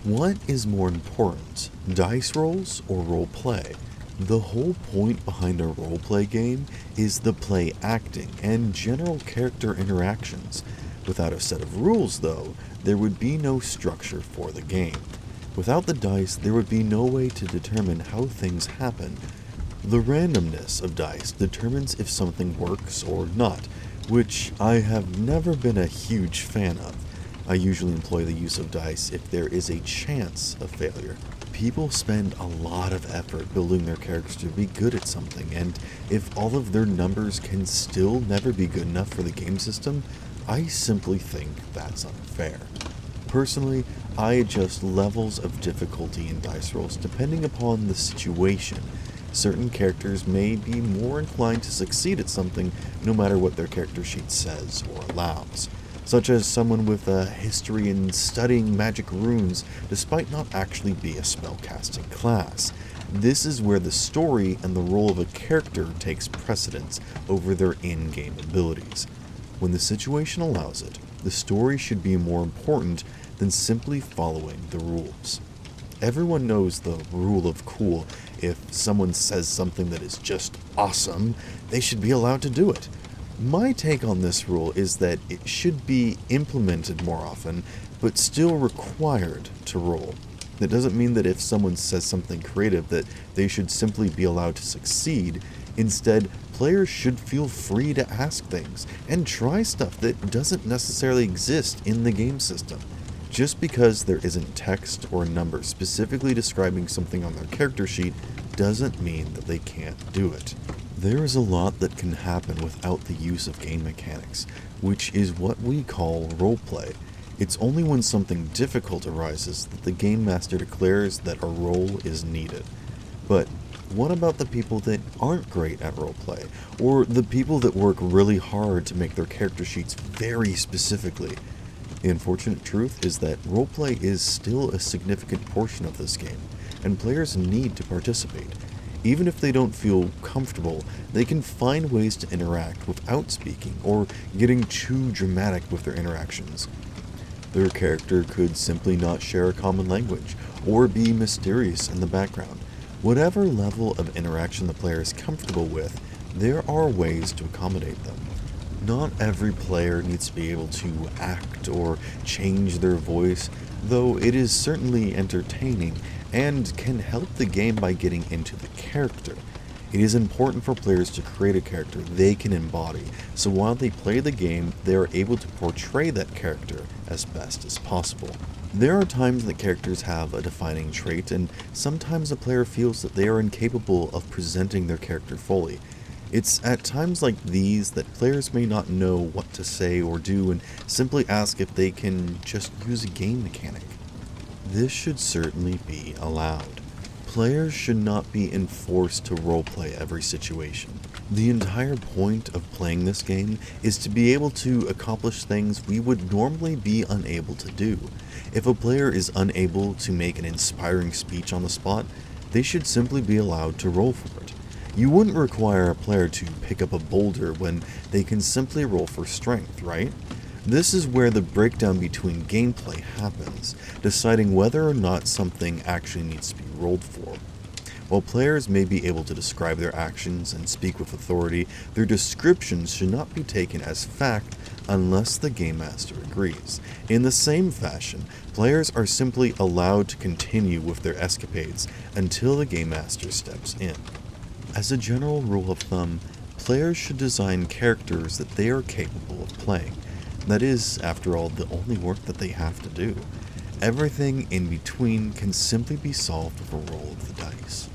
What is more important, dice rolls or role play? The whole point behind a roleplay game is the play acting and general character interactions. Without a set of rules, though, there would be no structure for the game. Without the dice, there would be no way to determine how things happen. The randomness of dice determines if something works or not, which I have never been a huge fan of. I usually employ the use of dice if there is a chance of failure. People spend a lot of effort building their characters to be good at something, and if all of their numbers can still never be good enough for the game system, I simply think that's unfair. Personally, I adjust levels of difficulty in dice rolls depending upon the situation. Certain characters may be more inclined to succeed at something no matter what their character sheet says or allows, such as someone with a history in studying magic runes despite not actually be a spellcasting class. This is where the story and the role of a character takes precedence over their in-game abilities. When the situation allows it, the story should be more important than simply following the rules. Everyone knows the rule of cool. If someone says something that is just awesome, they should be allowed to do it. My take on this rule is that it should be implemented more often, but still required to roll. That doesn't mean that if someone says something creative that they should simply be allowed to succeed. Instead, players should feel free to ask things and try stuff that doesn't necessarily exist in the game system. Just because there isn't text or a number specifically describing something on their character sheet doesn't mean that they can't do it. There is a lot that can happen without the use of game mechanics, which is what we call roleplay. It's only when something difficult arises that the game master declares that a role is needed. But what about the people that aren't great at roleplay, or the people that work really hard to make their character sheets very specifically? The unfortunate truth is that roleplay is still a significant portion of this game, and players need to participate. Even if they don't feel comfortable, they can find ways to interact without speaking or getting too dramatic with their interactions. Their character could simply not share a common language, or be mysterious in the background. Whatever level of interaction the player is comfortable with, there are ways to accommodate them. Not every player needs to be able to act or change their voice, though it is certainly entertaining and can help the game by getting into the character. It is important for players to create a character they can embody, so while they play the game, they are able to portray that character as best as possible. There are times that characters have a defining trait, and sometimes a player feels that they are incapable of presenting their character fully. It's at times like these that players may not know what to say or do and simply ask if they can just use a game mechanic. This should certainly be allowed. Players should not be enforced to roleplay every situation. The entire point of playing this game is to be able to accomplish things we would normally be unable to do. If a player is unable to make an inspiring speech on the spot, they should simply be allowed to roll for it. You wouldn't require a player to pick up a boulder when they can simply roll for strength, right? This is where the breakdown between gameplay happens, deciding whether or not something actually needs to be rolled for. While players may be able to describe their actions and speak with authority, their descriptions should not be taken as fact unless the game master agrees. In the same fashion, players are simply allowed to continue with their escapades until the game master steps in. As a general rule of thumb, players should design characters that they are capable of playing. That is, after all, the only work that they have to do. Everything in between can simply be solved with a roll of the dice.